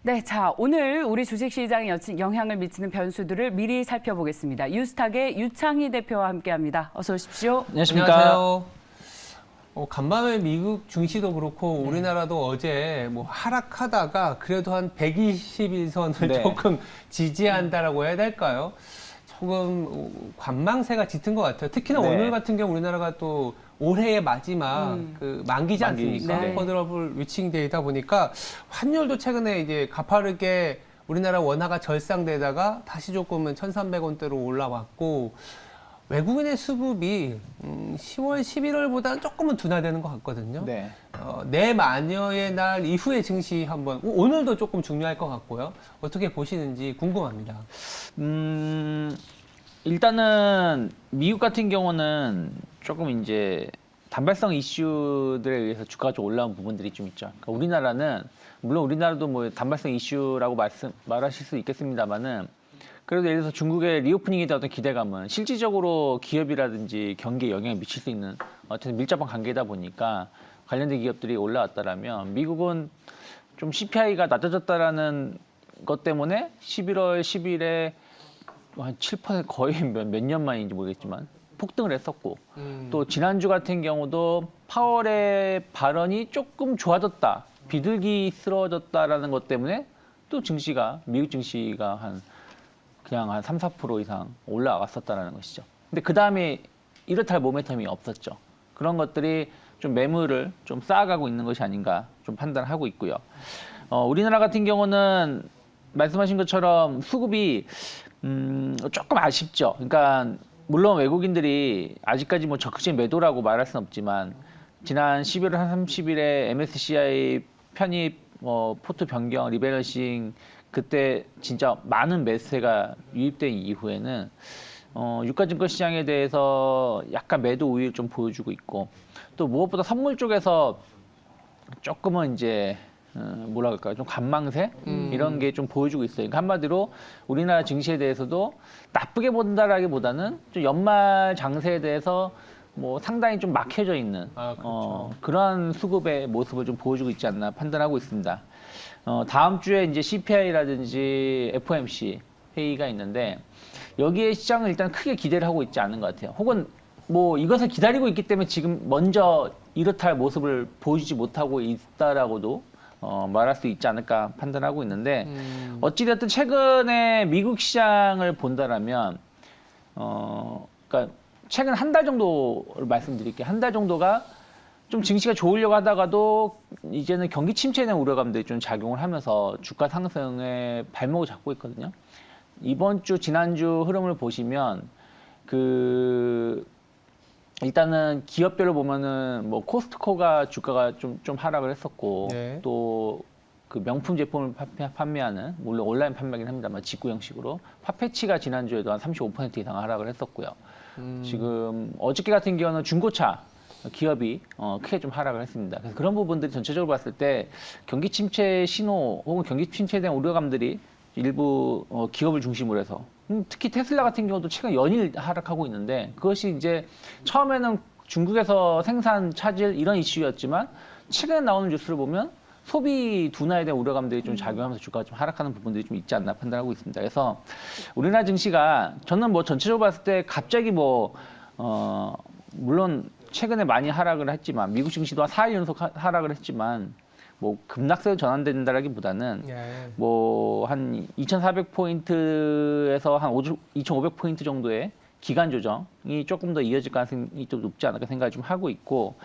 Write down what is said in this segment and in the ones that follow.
네, 자, 오늘 우리 주식시장에 영향을 미치는 변수들을 미리 살펴보겠습니다. 유스탁의 유창희 대표와 함께합니다. 어서 오십시오. 안녕하십니까. 안녕하세요. 간밤에 미국 증시도 그렇고 우리나라도 어제 뭐 하락하다가 그래도 한 121선을 네. 조금 지지한다라고 해야 될까요? 조금 관망세가 짙은 것 같아요. 특히나 네. 오늘 같은 경우 우리나라가 또 올해의 마지막 그 만기지 만기, 않습니까? 네. 퍼드러블 위칭 데이다 보니까 환율도 최근에 이제 가파르게 우리나라 원화가 절상되다가 다시 조금은 1,300원대로 올라왔고 외국인의 수급이 10월, 11월보다는 조금은 둔화되는 것 같거든요. 네. 내마녀의 날 이후의 증시 한번 오늘도 조금 중요할 것 같고요. 어떻게 보시는지 궁금합니다. 일단은 미국 같은 경우는 조금 이제 단발성 이슈들에 의해서 주가가 좀 올라온 부분들이 좀 있죠. 그러니까 우리나라는 물론 우리나라도 뭐 단발성 이슈라고 말하실 수 있겠습니다만은 그래도 예를 들어서 중국의 리오프닝에 대한 어떤 기대감은 실질적으로 기업이라든지 경기에 영향을 미칠 수 있는 어쨌든 밀접한 관계다 보니까 관련된 기업들이 올라왔다라면 미국은 좀 CPI가 낮아졌다라는 것 때문에 11월 10일에 한 7% 거의 몇 년 만인지 모르겠지만 폭등을 했었고 또 지난주 같은 경우도 파월의 발언이 조금 좋아졌다, 비둘기스러워졌다라는 것 때문에 또 미국 증시가 그냥 한 3, 4% 이상 올라갔었다는 것이죠. 근데 그 다음에 이렇다 할 모멘텀이 없었죠. 그런 것들이 좀 매물을 좀 쌓아가고 있는 것이 아닌가 좀 판단하고 있고요. 우리나라 같은 경우는 말씀하신 것처럼 수급이 조금 아쉽죠. 그러니까 물론 외국인들이 아직까지 뭐 적극적인 매도라고 말할 수는 없지만 지난 11월 30일에 MSCI 편입 포트 변경 리밸런싱 그때 진짜 많은 매수세가 유입된 이후에는 유가증권 시장에 대해서 약간 매도 우위를 좀 보여주고 있고 또 무엇보다 선물 쪽에서 조금은 이제 뭐라 그럴까요? 좀 관망세 이런 게 좀 보여주고 있어요. 그러니까 한마디로 우리나라 증시에 대해서도 나쁘게 본다라기보다는 좀 연말 장세에 대해서 뭐 상당히 좀 막혀져 있는 그렇죠. 그러한 수급의 모습을 좀 보여주고 있지 않나 판단하고 있습니다. 다음 주에 이제 CPI라든지 FOMC 회의가 있는데 여기에 시장은 일단 크게 기대를 하고 있지 않은 것 같아요. 혹은 뭐 이것을 기다리고 있기 때문에 지금 먼저 이렇다 할 모습을 보여주지 못하고 있다라고도 말할 수 있지 않을까 판단하고 있는데 어찌됐든 최근에 미국 시장을 본다라면 그러니까 최근 한 달 정도를 말씀드릴게요. 한 달 정도가 좀 증시가 좋으려고 하다가도 이제는 경기 침체에 대한 우려감들이 좀 작용을 하면서 주가 상승에 발목을 잡고 있거든요. 이번 주, 지난주 흐름을 보시면 일단은 기업별로 보면은 뭐 코스트코가 주가가 좀 하락을 했었고 네. 또 그 명품 제품을 판매하는 물론 온라인 판매긴 합니다만 직구 형식으로 파페치가 지난주에도 한 35% 이상 하락을 했었고요. 지금 어저께 같은 경우는 중고차 기업이 크게 좀 하락을 했습니다. 그래서 그런 부분들이 전체적으로 봤을 때 경기 침체 신호 혹은 경기 침체에 대한 우려감들이 일부 기업을 중심으로 해서 특히 테슬라 같은 경우도 최근 연일 하락하고 있는데 그것이 이제 처음에는 중국에서 생산 차질 이런 이슈였지만 최근에 나오는 뉴스를 보면 소비 둔화에 대한 우려감들이 좀 작용하면서 주가가 좀 하락하는 부분들이 좀 있지 않나 판단하고 있습니다. 그래서 우리나라 증시가 저는 뭐 전체적으로 봤을 때 갑자기 물론 최근에 많이 하락을 했지만 미국 증시도 한 4일 연속 하락을 했지만 뭐 급락세로 전환된다라기보다는 뭐 한 2,400포인트에서 한 2,500포인트 정도의 기간 조정이 조금 더 이어질 가능성이 좀 높지 않을까 생각을 좀 하고 있고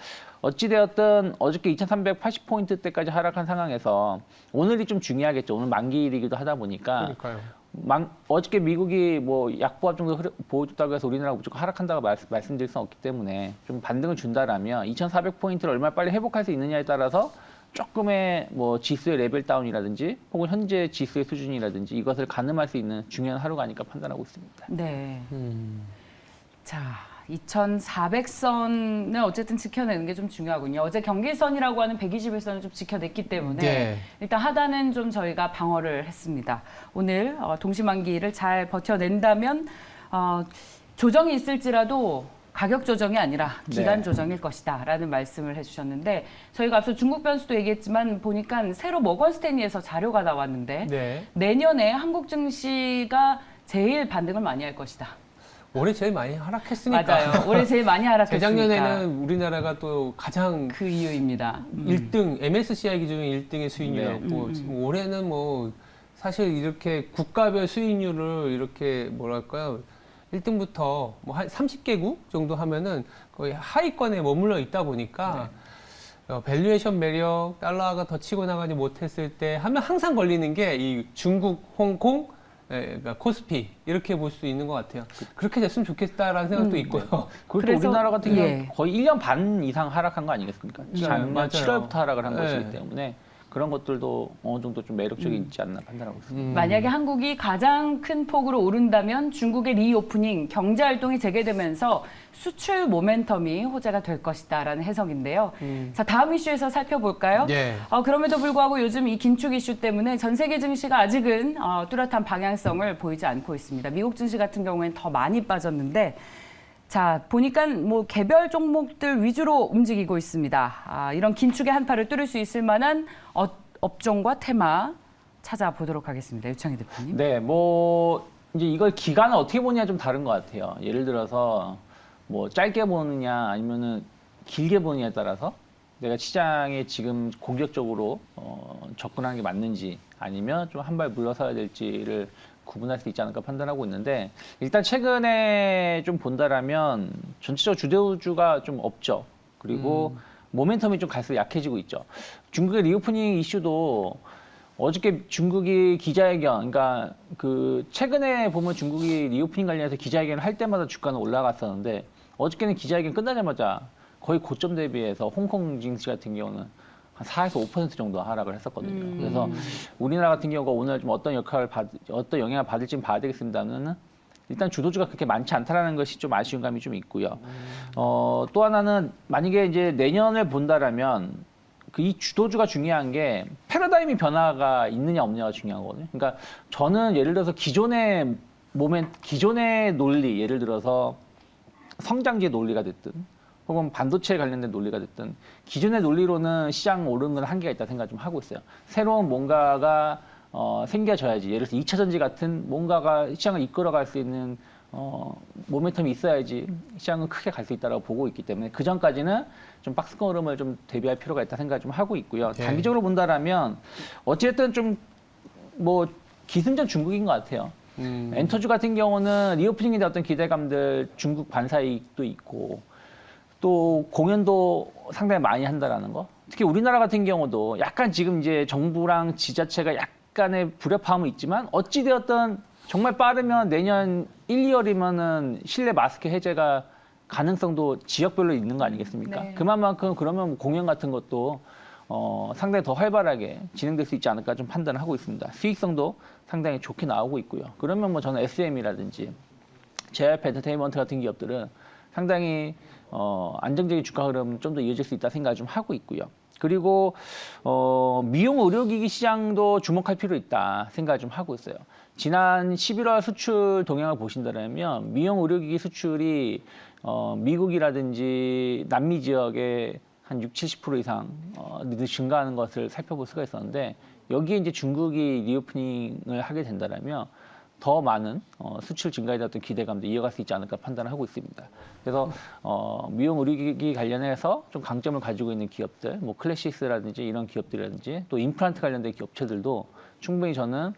어찌되었든 어저께 2,380포인트대까지 하락한 상황에서 오늘이 좀 중요하겠죠. 오늘 만기일이기도 하다 보니까 그러니까요. 어저께 미국이 뭐 약보합 정도 보여줬다고 해서 우리나라가 무조건 하락한다고 말씀드릴 수는 없기 때문에 좀 반등을 준다라면 2,400포인트를 얼마나 빨리 회복할 수 있느냐에 따라서 조금의 뭐 지수의 레벨 다운이라든지 혹은 현재 지수의 수준이라든지 이것을 가늠할 수 있는 중요한 하루가 아닐까 판단하고 있습니다. 네. 자, 2,400선을 어쨌든 지켜내는 게 좀 중요하군요. 어제 경계선이라고 하는 121선을 좀 지켜냈기 때문에 네. 일단 하단은 좀 저희가 방어를 했습니다. 오늘 동시만기를 잘 버텨낸다면 조정이 있을지라도 가격 조정이 아니라 기간 네. 조정일 것이다라는 말씀을 해주셨는데 저희가 앞서 중국 변수도 얘기했지만 보니까 새로 모건 스탠리에서 자료가 나왔는데 네. 내년에 한국 증시가 제일 반등을 많이 할 것이다. 올해 제일 많이 하락했으니까. 맞아요. 올해 제일 많이 하락했으니까. 재작년에는 우리나라가 또 가장 그 이유입니다. 1등, MSCI 기준 1등의 수익률이었고, 네. 지금 올해는 뭐, 사실 이렇게 국가별 수익률을 이렇게 뭐랄까요, 1등부터 뭐 한 30개국 정도 하면은 거의 하위권에 머물러 있다 보니까, 밸류에이션 매력, 달러가 더 치고 나가지 못했을 때 하면 항상 걸리는 게 이 중국, 홍콩, 그러니까 코스피 이렇게 볼 수 있는 것 같아요. 그렇게 됐으면 좋겠다라는 생각도 있고요. 그리고 그래서- 또 우리나라 같은 경우는 예. 거의 1년 반 이상 하락한 거 아니겠습니까? 작년 맞아요. 7월부터 하락을 한 네. 것이기 때문에 그런 것들도 어느 정도 좀 매력적이 있지 않나 판단하고 있습니다. 만약에 한국이 가장 큰 폭으로 오른다면 중국의 리오프닝, 경제활동이 재개되면서 수출 모멘텀이 호재가 될 것이다라는 해석인데요. 자, 다음 이슈에서 살펴볼까요? 예. 그럼에도 불구하고 요즘 이 긴축 이슈 때문에 전 세계 증시가 아직은 뚜렷한 방향성을 보이지 않고 있습니다. 미국 증시 같은 경우에는 더 많이 빠졌는데 자, 보니까 뭐 개별 종목들 위주로 움직이고 있습니다. 이런 긴축의 한파를 뚫을 수 있을 만한 업종과 테마 찾아보도록 하겠습니다. 유창희 대표님. 네, 뭐 이제 이걸 기간을 어떻게 보느냐 좀 다른 것 같아요. 예를 들어서 뭐 짧게 보느냐 아니면은 길게 보느냐에 따라서 내가 시장에 지금 공격적으로 접근하는 게 맞는지 아니면 좀 한 발 물러서야 될지를 구분할 수 있지 않을까 판단하고 있는데 일단 최근에 좀 본다라면 전체적으로 주도주가 좀 없죠. 그리고 모멘텀이 좀 갈수록 약해지고 있죠. 중국의 리오프닝 이슈도 어저께 중국이 기자회견, 그러니까 그 최근에 보면 중국이 리오프닝 관련해서 기자회견을 할 때마다 주가는 올라갔었는데 어저께는 기자회견 끝나자마자 거의 고점 대비해서 홍콩 증시 같은 경우는 한 4에서 5% 정도 하락을 했었거든요. 그래서 우리나라 같은 경우가 오늘 좀 어떤 어떤 영향을 받을지 봐야 되겠습니다는 일단 주도주가 그렇게 많지 않다라는 것이 좀 아쉬운 감이 좀 있고요. 또 하나는 만약에 이제 내년을 본다라면 그 이 주도주가 중요한 게 패러다임이 변화가 있느냐 없느냐가 중요한 거거든요. 그러니까 저는 예를 들어서 기존의 논리, 예를 들어서 성장지의 논리가 됐든 혹은 반도체에 관련된 논리가 됐든 기존의 논리로는 시장 오르는 건 한계가 있다 생각 좀 하고 있어요. 새로운 뭔가가 생겨져야지. 예를 들어서 2차 전지 같은 뭔가가 시장을 이끌어갈 수 있는 모멘텀이 있어야지 시장은 크게 갈 수 있다고 보고 있기 때문에 그 전까지는 좀 박스권 흐름을 좀 대비할 필요가 있다 생각 좀 하고 있고요. 네. 단기적으로 본다라면 어쨌든 좀 뭐 기승전 중국인 것 같아요. 엔터주 같은 경우는 리오프닝에 대한 어떤 기대감들 중국 반사이익도 있고 또 공연도 상당히 많이 한다라는 거. 특히 우리나라 같은 경우도 약간 지금 이제 정부랑 지자체가 약간의 불협화음은 있지만 어찌되었든 정말 빠르면 내년 1, 2월이면은 실내 마스크 해제가 가능성도 지역별로 있는 거 아니겠습니까? 네. 그만큼 그러면 공연 같은 것도 상당히 더 활발하게 진행될 수 있지 않을까 좀 판단을 하고 있습니다. 수익성도 상당히 좋게 나오고 있고요. 그러면 뭐 저는 SM이라든지 JYP 엔터테인먼트 같은 기업들은 상당히 안정적인 주가 흐름 좀 더 이어질 수 있다 생각을 좀 하고 있고요. 그리고 미용 의료기기 시장도 주목할 필요 있다 생각을 좀 하고 있어요. 지난 11월 수출 동향을 보신다면 미용 의료기기 수출이 미국이라든지 남미 지역에 한 60-70% 이상 증가하는 것을 살펴볼 수가 있었는데 여기에 이제 중국이 리오프닝을 하게 된다면 더 많은 수출 증가에 대한 어떤 기대감도 이어갈 수 있지 않을까 판단을 하고 있습니다. 그래서 미용 의료기기 관련해서 좀 강점을 가지고 있는 기업들, 뭐 클래시스라든지 이런 기업들이라든지 또 임플란트 관련된 기업체들도 충분히 저는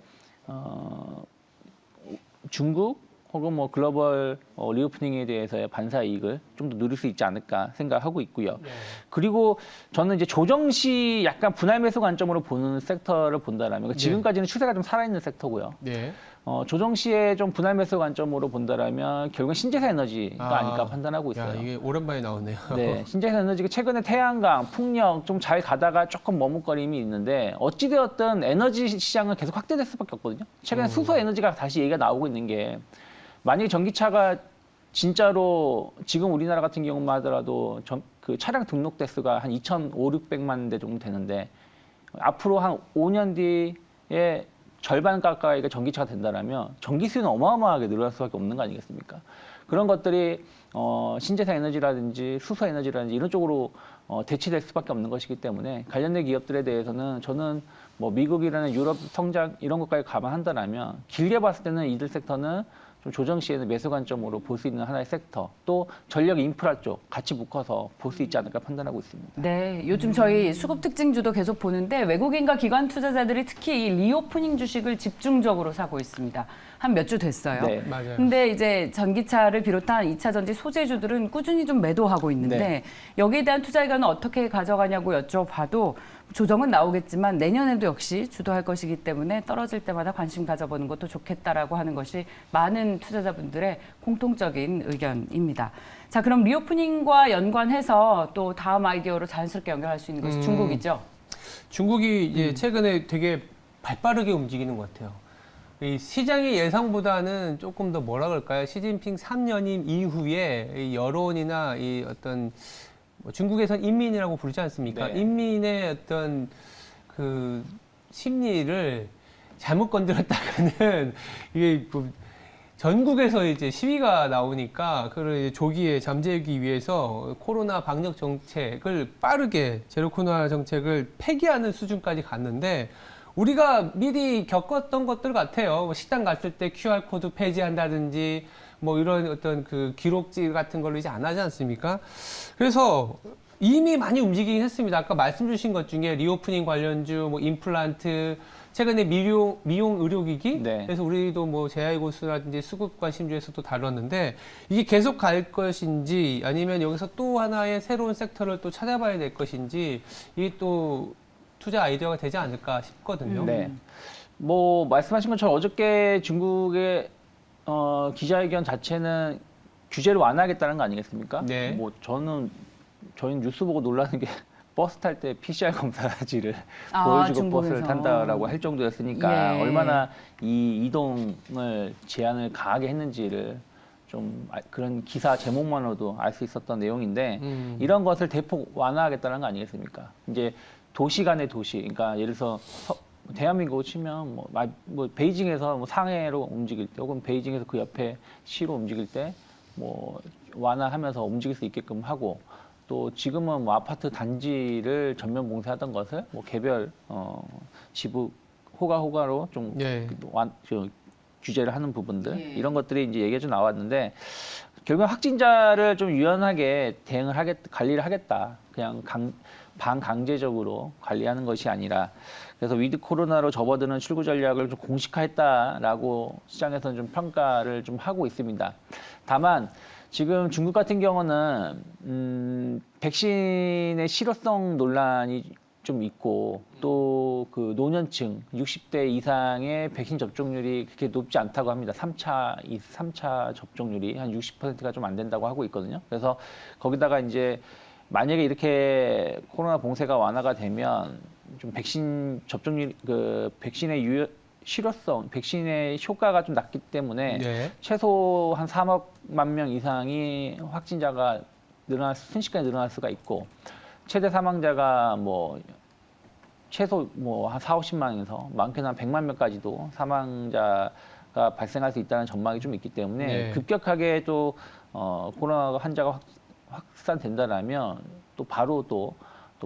중국 혹은 뭐 글로벌 리오프닝에 대해서의 반사 이익을 좀 더 누릴 수 있지 않을까 생각하고 있고요. 네. 그리고 저는 이제 조정 시 약간 분할 매수 관점으로 보는 섹터를 본다라면 지금까지는 추세가 좀 살아있는 섹터고요. 네. 조정 시에 좀 분할 매수 관점으로 본다라면 결국은 신재생 에너지가 아닐까 판단하고 있어요. 야, 이게 오랜만에 나오네요. 네, 신재생 에너지가 최근에 태양광, 풍력 좀 잘 가다가 조금 머뭇거림이 있는데 어찌되었든 에너지 시장은 계속 확대될 수밖에 없거든요. 최근에 수소 에너지가 다시 얘기가 나오고 있는 게 만약에 전기차가 진짜로 지금 우리나라 같은 경우만 하더라도 그 차량 등록 대수가 한 2,500~600만 대 정도 되는데 앞으로 한 5년 뒤에 절반 가까이가 전기차가 된다라면 전기 수요는 어마어마하게 늘어날 수밖에 없는 거 아니겠습니까? 그런 것들이 신재생 에너지라든지 수소 에너지라든지 이런 쪽으로 대치될 수밖에 없는 것이기 때문에 관련된 기업들에 대해서는 저는 뭐 미국이라는 유럽 성장 이런 것까지 감안한다면 길게 봤을 때는 이들 섹터는 좀 조정 시에는 매수 관점으로 볼 수 있는 하나의 섹터, 또 전력 인프라 쪽 같이 묶어서 볼 수 있지 않을까 판단하고 있습니다. 네, 요즘 저희 수급 특징주도 계속 보는데 외국인과 기관 투자자들이 특히 이 리오프닝 주식을 집중적으로 사고 있습니다. 한 몇 주 됐어요. 네. 맞아요. 근데 이제 전기차를 비롯한 2차 전지 소재주들은 꾸준히 좀 매도하고 있는데 네. 여기에 대한 투자 의견은 어떻게 가져가냐고 여쭤봐도 조정은 나오겠지만 내년에도 역시 주도할 것이기 때문에 떨어질 때마다 관심 가져보는 것도 좋겠다라고 하는 것이 많은 투자자분들의 공통적인 의견입니다. 자, 그럼 리오프닝과 연관해서 또 다음 아이디어로 자연스럽게 연결할 수 있는 것이 중국이죠. 중국이 이제 최근에 되게 발빠르게 움직이는 것 같아요. 이 시장의 예상보다는 조금 더 뭐라 그럴까요? 시진핑 3년임 이후에 이 여론이나 이 어떤 뭐 중국에선 인민이라고 부르지 않습니까? 네. 인민의 어떤 그 심리를 잘못 건드렸다가는 이게 뭐 전국에서 이제 시위가 나오니까 그걸 이제 조기에 잠재우기 위해서 코로나 방역 정책을 빠르게 제로 코로나 정책을 폐기하는 수준까지 갔는데 우리가 미리 겪었던 것들 같아요. 뭐 식당 갔을 때 QR 코드 폐지한다든지 뭐 이런 어떤 그 기록지 같은 걸로 이제 안 하지 않습니까? 그래서 이미 많이 움직이긴 했습니다. 아까 말씀 주신 것 중에 리오프닝 관련주, 뭐 임플란트, 최근에 미용 의료기기, 네. 그래서 우리도 뭐 제아이고스라든지 수급 관심주에서도 다뤘는데 이게 계속 갈 것인지 아니면 여기서 또 하나의 새로운 섹터를 또 찾아봐야 될 것인지 이게 또 투자 아이디어가 되지 않을까 싶거든요. 네. 뭐 말씀하신 것처럼 어저께 중국의 기자회견 자체는 규제를 완화하겠다는 거 아니겠습니까? 네. 뭐 저희는 뉴스 보고 놀라는 게 버스 탈 때 PCR 검사지를 보여주고 중국에서. 버스를 탄다라고 할 정도였으니까 예. 얼마나 이 이동을 제한을 강하게 했는지를 좀 그런 기사 제목만으로도 알 수 있었던 내용인데 이런 것을 대폭 완화하겠다는 거 아니겠습니까? 이제 도시 간의 도시, 그러니까 예를 들어서 대한민국을 치면 뭐 베이징에서 뭐 상해로 움직일 때 혹은 베이징에서 그 옆에 시로 움직일 때 뭐 완화하면서 움직일 수 있게끔 하고 또 지금은 뭐 아파트 단지를 전면 봉쇄하던 것을 뭐 개별 지부 호가로 좀 네. 규제를 하는 부분들 예. 이런 것들이 이제 얘기가 좀 나왔는데 결국 확진자를 좀 유연하게 관리를 하겠다. 그냥 반강제적으로 관리하는 것이 아니라 그래서 위드 코로나로 접어드는 출구 전략을 좀 공식화했다라고 시장에서는 좀 평가를 좀 하고 있습니다. 다만 지금 중국 같은 경우는 백신의 실효성 논란이 좀 있고 또 그 노년층 60대 이상의 백신 접종률이 그렇게 높지 않다고 합니다. 3차 접종률이 한 60%가 좀 안 된다고 하고 있거든요. 그래서 거기다가 이제 만약에 이렇게 코로나 봉쇄가 완화가 되면 좀 백신 접종률 백신의 실효성, 백신의 효과가 좀 낮기 때문에 네. 최소 한 3억만 명 이상이 확진자가 순식간에 늘어날 수가 있고 최대 사망자가 뭐 최소 뭐 한 4,50만에서 많게는 한 100만 명까지도 사망자가 발생할 수 있다는 전망이 좀 있기 때문에 네. 급격하게 또 코로나 환자가 확산된다라면 또 바로 또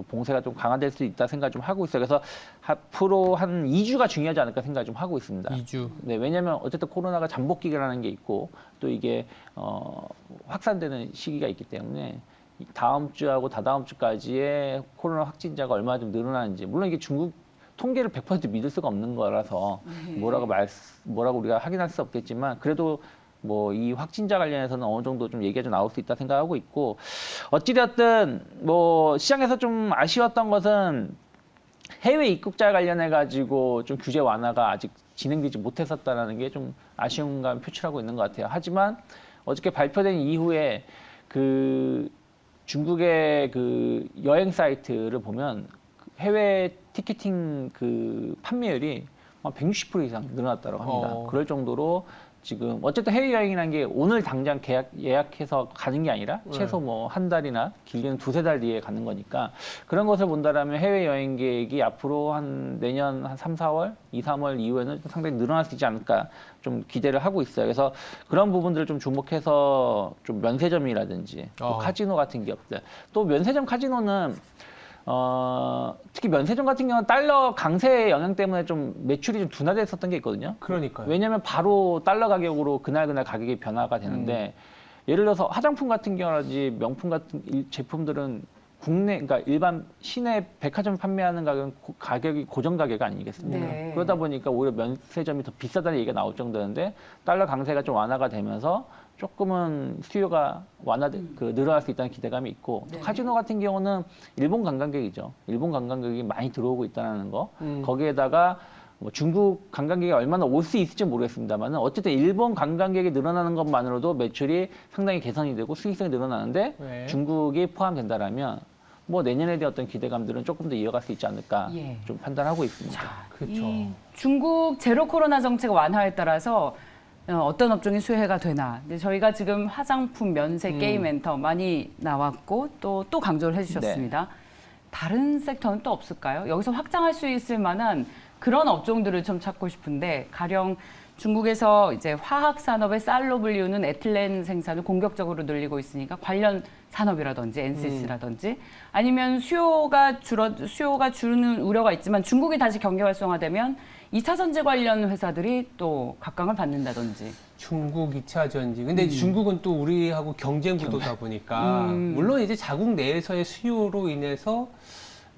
봉쇄가 좀 강화될 수 있다 생각 좀 하고 있어요. 그래서 앞으로 한 2주가 중요하지 않을까 생각 좀 하고 있습니다. 2주. 네, 왜냐하면 어쨌든 코로나가 잠복기라는 게 있고 또 이게 확산되는 시기가 있기 때문에 다음 주하고 다다음 주까지의 코로나 확진자가 얼마나 좀 늘어나는지 물론 이게 중국 통계를 100% 믿을 수가 없는 거라서 뭐라고 우리가 확인할 수 없겠지만 그래도 뭐 이 확진자 관련해서는 어느 정도 좀 얘기가 좀 나올 수 있다 생각하고 있고 어찌되었든 뭐 시장에서 좀 아쉬웠던 것은 해외 입국자 관련해 가지고 좀 규제 완화가 아직 진행되지 못했었다라는 게 좀 아쉬운 감 표출하고 있는 것 같아요. 하지만 어저께 발표된 이후에 그 중국의 그 여행 사이트를 보면 해외 티켓팅 그 판매율이 한 160% 이상 늘어났다고 합니다. 그럴 정도로 지금 어쨌든 해외여행이라는 게 오늘 당장 예약해서 가는 게 아니라 최소 뭐 한 달이나 길게는 두세 달 뒤에 가는 거니까 그런 것을 본다라면 해외여행 계획이 앞으로 한 내년 한 3, 4월, 2, 3월 이후에는 상당히 늘어날 수 있지 않을까 좀 기대를 하고 있어요. 그래서 그런 부분들을 좀 주목해서 좀 면세점이라든지 또 카지노 같은 기업들 또 면세점 카지노는 특히 면세점 같은 경우는 달러 강세의 영향 때문에 좀 매출이 좀 둔화됐었던 게 있거든요. 그러니까요. 왜냐하면 바로 달러 가격으로 그날 가격이 변화가 되는데 예를 들어서 화장품 같은 경우라든지 명품 같은 제품들은 국내, 그러니까 일반 시내 백화점 판매하는 가격이 고정 가격 아니겠습니까? 네. 그러다 보니까 오히려 면세점이 더 비싸다는 얘기가 나올 정도였는데 달러 강세가 좀 완화가 되면서 조금은 수요가 늘어날 수 있다는 기대감이 있고 또 카지노 같은 경우는 일본 관광객이죠. 일본 관광객이 많이 들어오고 있다는 거. 거기에다가 뭐 중국 관광객이 얼마나 올 수 있을지 모르겠습니다만 어쨌든 일본 관광객이 늘어나는 것만으로도 매출이 상당히 개선이 되고 수익성이 늘어나는데 네. 중국이 포함된다라면 뭐 내년에 대한 어떤 기대감들은 조금 더 이어갈 수 있지 않을까 예. 좀 판단하고 있습니다. 그렇죠. 이 중국 제로 코로나 정책 완화에 따라서 어떤 업종이 수혜가 되나. 근데 저희가 지금 화장품, 면세, 게임 엔터 많이 나왔고 또 강조를 해주셨습니다. 다른 섹터는 또 없을까요? 여기서 확장할 수 있을 만한 그런 업종들을 좀 찾고 싶은데 가령 중국에서 이제 화학 산업의 쌀로 불리우는 에틸렌 생산을 공격적으로 늘리고 있으니까 관련 산업이라든지 NCC라든지 아니면 수요가 줄는 우려가 있지만 중국이 다시 경제 활성화되면 2차 전지 관련 회사들이 또 각광을 받는다든지. 중국 2차 전지. 근데 중국은 또 우리하고 경쟁 구도다 보니까 물론 이제 자국 내에서의 수요로 인해서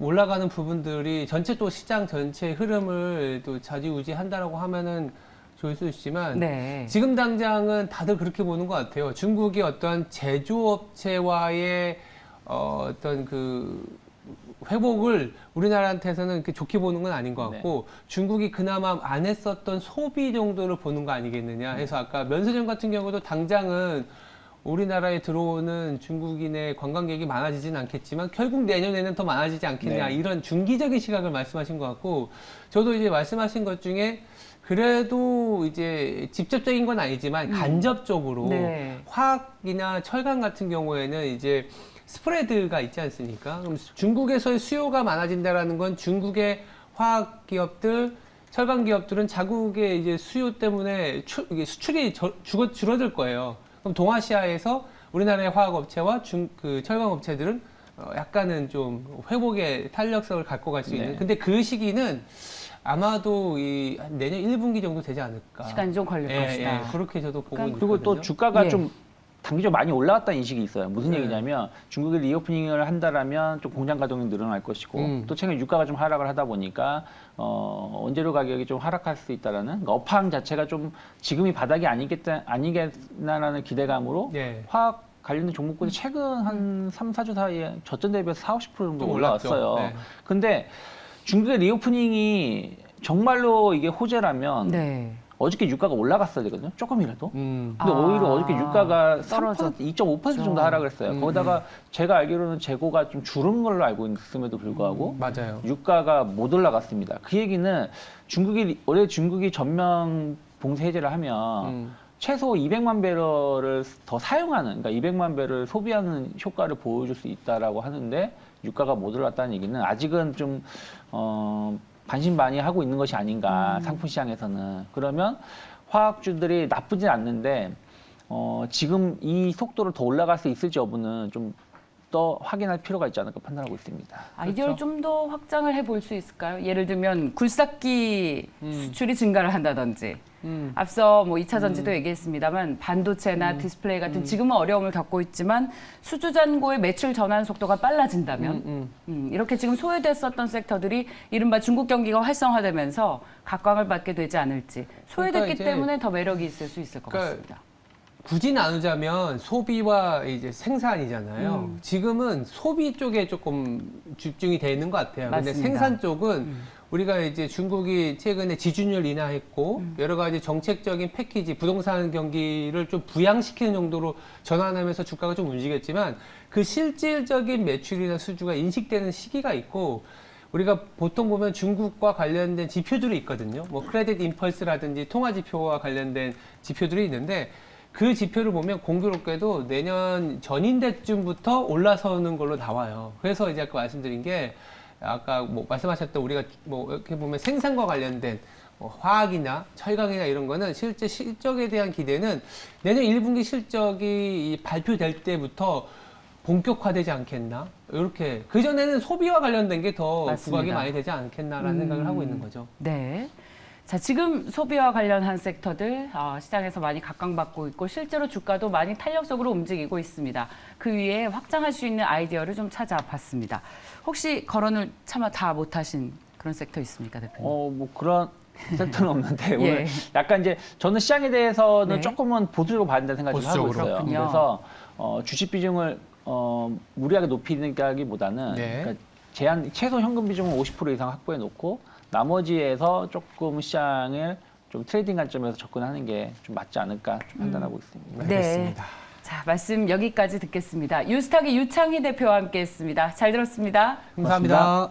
올라가는 부분들이 또 시장 전체의 흐름을 또 좌지우지한다라고 하면은 좋을 수 있지만 네. 지금 당장은 다들 그렇게 보는 것 같아요. 중국이 어떤 제조업체와의 어떤 그 회복을 우리나라한테서는 이렇게 좋게 보는 건 아닌 것 같고 중국이 그나마 안 했었던 소비 정도를 보는 거 아니겠느냐 해서 아까 면세점 같은 경우도 당장은 우리나라에 들어오는 중국인의 관광객이 많아지진 않겠지만 결국 내년에는 더 많아지지 않겠냐 이런 중기적인 시각을 말씀하신 것 같고 저도 이제 말씀하신 것 중에 그래도 이제 직접적인 건 아니지만 간접적으로 화학이나 철강 같은 경우에는 이제 스프레드가 있지 않습니까? 그럼 중국에서의 수요가 많아진다라는 건 중국의 화학 기업들, 철강 기업들은 자국의 이제 수요 때문에 수출이 줄어들 거예요. 그럼 동아시아에서 우리나라의 화학 업체와 철강 업체들은 약간은 좀 회복의 탄력성을 갖고 갈 수 있는. 근데 그 시기는 아마도 내년 1분기 정도 되지 않을까. 시간이 좀 걸릴 것이다. 그렇게 저도 보고 있거든요. 그리고 또 주가가 좀 단기적으로 많이 올라갔다는 인식이 있어요. 무슨 얘기냐면 중국이 리오프닝을 한다라면 좀 공장 가동이 늘어날 것이고 또 최근 유가가 좀 하락을 하다 보니까 원재료 가격이 좀 하락할 수 있다라는 그러니까 업황 자체가 좀 지금이 바닥이 아니겠나라는 기대감으로 화학 관련된 종목군이 최근 한 3, 4주 사이에 저점 대비해서 40, 50% 정도 올라왔어요. 근데 중국의 리오프닝이 정말로 이게 호재라면 어저께 유가가 올라갔어야 되거든요. 조금이라도. 근데 오히려 어저께 유가가 3%, 2.5% 정도 하락을 했어요. 거기다가 제가 알기로는 재고가 좀 줄은 걸로 알고 있음에도 불구하고 맞아요. 유가가 못 올라갔습니다. 그 얘기는 원래 중국이 전면 봉쇄 해제를 하면 최소 200만 배럴을 더 사용하는, 그러니까 200만 배럴을 소비하는 효과를 보여줄 수 있다라고 하는데 유가가 못 올랐다는 얘기는 아직은 좀 반신반의하고 있는 것이 아닌가 상품 시장에서는. 그러면 화학주들이 나쁘진 않는데 지금 이 속도로 더 올라갈 수 있을지 여부는 좀 더 확인할 필요가 있지 않을까 판단하고 있습니다. 아이디어를 좀 더 확장을 해볼 수 있을까요? 예를 들면 굴삭기 수출이 증가를 한다든지 앞서 뭐 2차 전지도 얘기했습니다만 반도체나 디스플레이 같은 지금은 어려움을 겪고 있지만 수주잔고의 매출 전환 속도가 빨라진다면 이렇게 지금 소외됐었던 섹터들이 이른바 중국 경기가 활성화되면서 각광을 받게 되지 않을지 소외됐기 그러니까 때문에 더 매력이 있을 수 있을 것 같습니다. 굳이 나누자면 소비와 이제 생산이잖아요. 지금은 소비 쪽에 조금 집중이 돼 있는 것 같아요. 근데 생산 쪽은 우리가 이제 중국이 최근에 지준율 인하했고 여러 가지 정책적인 패키지, 부동산 경기를 좀 부양시키는 정도로 전환하면서 주가가 좀 움직였지만 그 실질적인 매출이나 수주가 인식되는 시기가 있고 우리가 보통 보면 중국과 관련된 지표들이 있거든요. 뭐 크레딧 임펄스라든지 통화 지표와 관련된 지표들이 있는데 그 지표를 보면 공교롭게도 내년 전인대쯤부터 올라서는 걸로 나와요. 그래서 이제 아까 말씀드린 게 아까 뭐 말씀하셨던 우리가 뭐 이렇게 보면 생산과 관련된 뭐 화학이나 철강이나 이런 거는 실제 실적에 대한 기대는 내년 1분기 실적이 발표될 때부터 본격화되지 않겠나? 이렇게 그전에는 소비와 관련된 게 더 맞습니다. 부각이 많이 되지 않겠나라는 생각을 하고 있는 거죠. 네. 자, 지금 소비와 관련한 섹터들 시장에서 많이 각광받고 있고 실제로 주가도 많이 탄력적으로 움직이고 있습니다. 그 위에 확장할 수 있는 아이디어를 좀 찾아봤습니다. 혹시 거론을 차마 다 못하신 그런 섹터 있습니까, 대표님? 뭐 그런 섹터는 없는데 예. 오늘 약간 이제 저는 시장에 대해서는 네. 조금은 보수적으로 봐야 된다는 생각을 좀 하고 보수적으로. 있어요. 그렇군요. 그래서 주식 비중을 무리하게 높이기보다는 네. 그러니까 최소 현금 비중을 50% 이상 확보해 놓고 나머지에서 조금 시장을 좀 트레이딩 관점에서 접근하는 게 좀 맞지 않을까 좀 판단하고 있습니다. 알겠습니다. 자, 말씀 여기까지 듣겠습니다. 유스탁의 유창희 대표와 함께했습니다. 잘 들었습니다. 감사합니다.